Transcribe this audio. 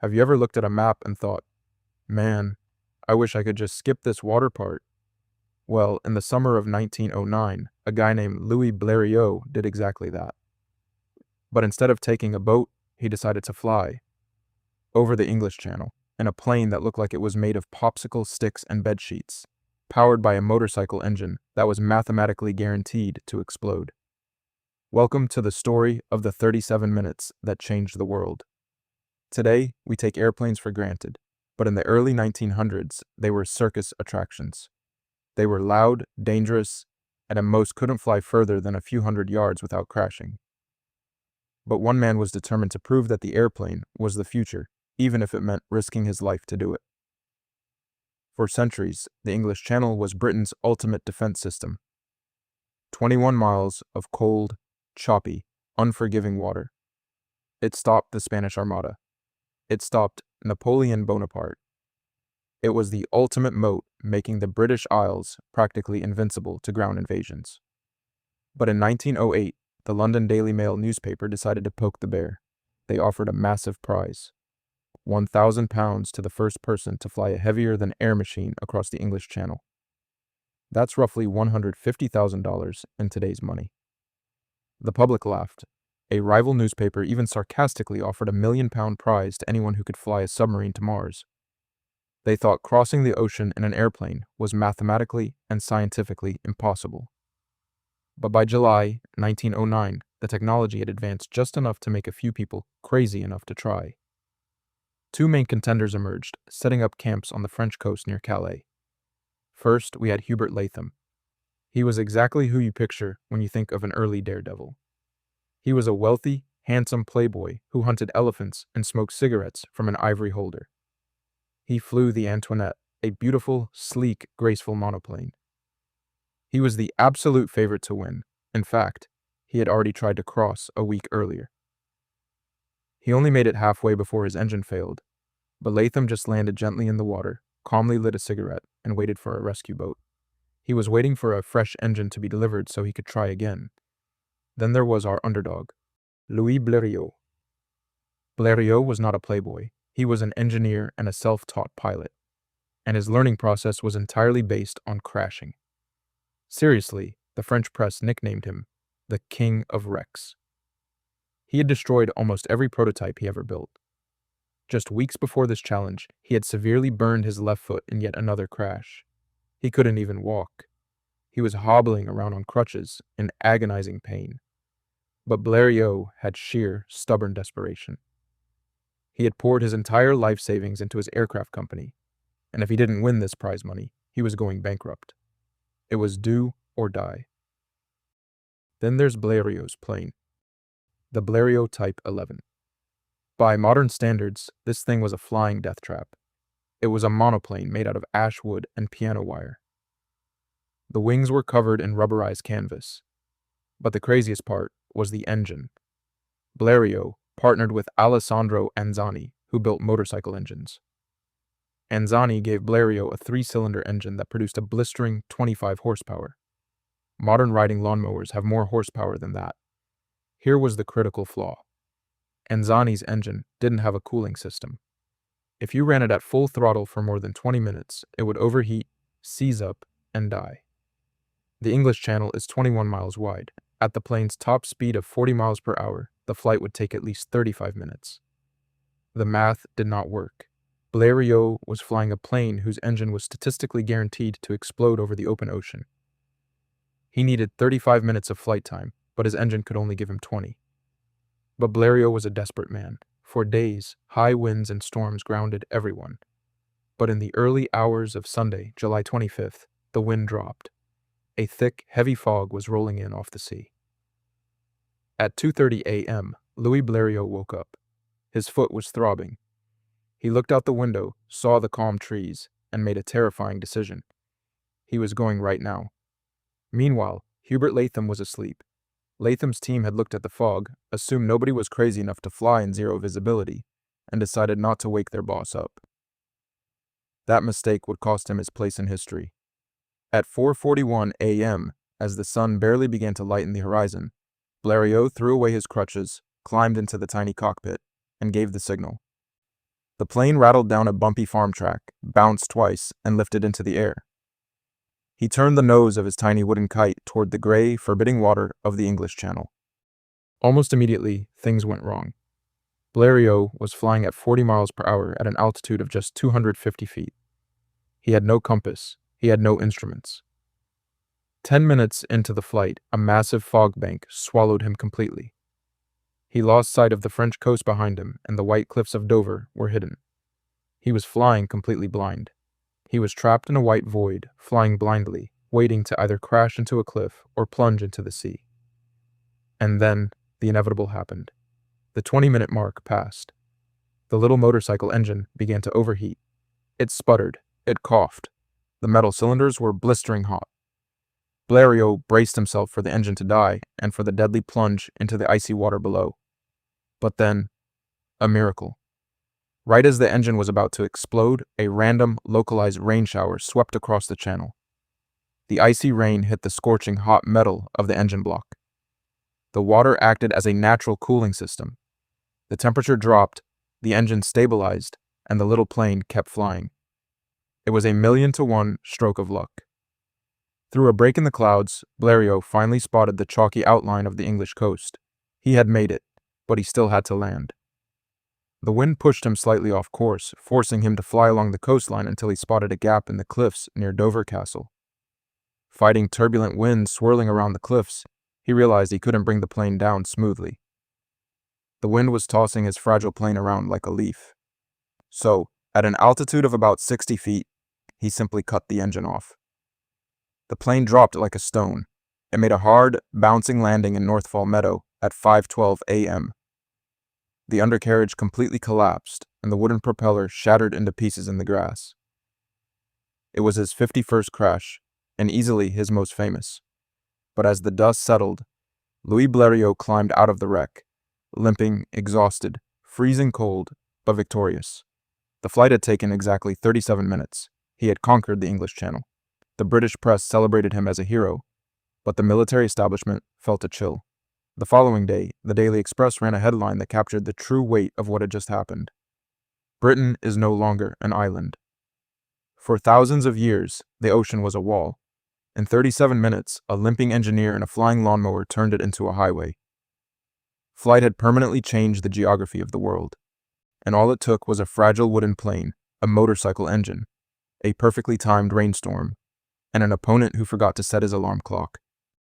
Have you ever looked at a map and thought, man, I wish I could just skip this water part? Well, in the summer of 1909, a guy named Louis Blériot did exactly that. But instead of taking a boat, he decided to fly over the English Channel in a plane that looked like it was made of popsicle sticks and bedsheets, powered by a motorcycle engine that was mathematically guaranteed to explode. Welcome to the story of the 37 minutes that changed the world. Today, we take airplanes for granted, but in the early 1900s, they were circus attractions. They were loud, dangerous, and at most couldn't fly further than a few hundred yards without crashing. But one man was determined to prove that the airplane was the future, even if it meant risking his life to do it. For centuries, the English Channel was Britain's ultimate defense system. 21 miles of cold, choppy, unforgiving water. It stopped the Spanish Armada. It stopped Napoleon Bonaparte. It was the ultimate moat, making the British Isles practically invincible to ground invasions. But in 1908, the London Daily Mail newspaper decided to poke the bear. They offered a massive prize, £1,000 to the first person to fly a heavier-than-air machine across the English Channel. That's roughly $150,000 in today's money. The public laughed. A rival newspaper even sarcastically offered a £1 million prize to anyone who could fly a submarine to Mars. They thought crossing the ocean in an airplane was mathematically and scientifically impossible. But by July 1909, the technology had advanced just enough to make a few people crazy enough to try. Two main contenders emerged, setting up camps on the French coast near Calais. First, we had Hubert Latham. He was exactly who you picture when you think of an early daredevil. He was a wealthy, handsome playboy who hunted elephants and smoked cigarettes from an ivory holder. He flew the Antoinette, a beautiful, sleek, graceful monoplane. He was the absolute favorite to win. In fact, he had already tried to cross a week earlier. He only made it halfway before his engine failed, but Latham just landed gently in the water, calmly lit a cigarette, and waited for a rescue boat. He was waiting for a fresh engine to be delivered so he could try again. Then there was our underdog, Louis Blériot. Blériot was not a playboy. He was an engineer and a self-taught pilot, and his learning process was entirely based on crashing. Seriously, the French press nicknamed him the King of Wrecks. He had destroyed almost every prototype he ever built. Just weeks before this challenge, he had severely burned his left foot in yet another crash. He couldn't even walk. He was hobbling around on crutches in agonizing pain. But Blériot had sheer, stubborn desperation. He had poured his entire life savings into his aircraft company, and if he didn't win this prize money, he was going bankrupt. It was do or die. Then there's Blériot's plane, the Blériot Type 11. By modern standards, this thing was a flying death trap. It was a monoplane made out of ash wood and piano wire. The wings were covered in rubberized canvas. But the craziest part was the engine. Blériot partnered with Alessandro Anzani, who built motorcycle engines. Anzani gave Blériot a 3-cylinder engine that produced a blistering 25 horsepower. Modern riding lawnmowers have more horsepower than that. Here was the critical flaw. Anzani's engine didn't have a cooling system. If you ran it at full throttle for more than 20 minutes, it would overheat, seize up, and die. The English Channel is 21 miles wide. At the plane's top speed of 40 miles per hour, the flight would take at least 35 minutes. The math did not work. Blériot was flying a plane whose engine was statistically guaranteed to explode over the open ocean. He needed 35 minutes of flight time, but his engine could only give him 20. But Blériot was a desperate man. For days, high winds and storms grounded everyone. But in the early hours of Sunday, July 25th, the wind dropped. A thick, heavy fog was rolling in off the sea. At 2:30 a.m., Louis Blériot woke up. His foot was throbbing. He looked out the window, saw the calm trees, and made a terrifying decision. He was going right now. Meanwhile, Hubert Latham was asleep. Latham's team had looked at the fog, assumed nobody was crazy enough to fly in zero visibility, and decided not to wake their boss up. That mistake would cost him his place in history. At 4:41 a.m., as the sun barely began to lighten the horizon, Blériot threw away his crutches, climbed into the tiny cockpit, and gave the signal. The plane rattled down a bumpy farm track, bounced twice, and lifted into the air. He turned the nose of his tiny wooden kite toward the gray, forbidding water of the English Channel. Almost immediately, things went wrong. Blériot was flying at 40 miles per hour at an altitude of just 250 feet. He had no compass. He had no instruments. 10 minutes into the flight, a massive fog bank swallowed him completely. He lost sight of the French coast behind him, and the white cliffs of Dover were hidden. He was flying completely blind. He was trapped in a white void, flying blindly, waiting to either crash into a cliff or plunge into the sea. And then, the inevitable happened. The 20-minute mark passed. The little motorcycle engine began to overheat. It sputtered. It coughed. The metal cylinders were blistering hot. Blériot braced himself for the engine to die and for the deadly plunge into the icy water below. But then, a miracle. Right as the engine was about to explode, a random, localized rain shower swept across the channel. The icy rain hit the scorching hot metal of the engine block. The water acted as a natural cooling system. The temperature dropped, the engine stabilized, and the little plane kept flying. It was a 1,000,000-to-1 stroke of luck. Through a break in the clouds, Blériot finally spotted the chalky outline of the English coast. He had made it, but he still had to land. The wind pushed him slightly off course, forcing him to fly along the coastline until he spotted a gap in the cliffs near Dover Castle. Fighting turbulent winds swirling around the cliffs, he realized he couldn't bring the plane down smoothly. The wind was tossing his fragile plane around like a leaf. So, at an altitude of about 60 feet, he simply cut the engine off. The plane dropped like a stone. It made a hard, bouncing landing in Northfall Meadow at 5:12 a.m. The undercarriage completely collapsed, and the wooden propeller shattered into pieces in the grass. It was his 51st crash, and easily his most famous. But as the dust settled, Louis Blériot climbed out of the wreck, limping, exhausted, freezing cold, but victorious. The flight had taken exactly 37 minutes. He had conquered the English Channel. The British press celebrated him as a hero, but the military establishment felt a chill. The following day, the Daily Express ran a headline that captured the true weight of what had just happened. Britain is no longer an island. For thousands of years, the ocean was a wall. In 37 minutes, a limping engineer and a flying lawnmower turned it into a highway. Flight had permanently changed the geography of the world, and all it took was a fragile wooden plane, a motorcycle engine, a perfectly timed rainstorm, and an opponent who forgot to set his alarm clock.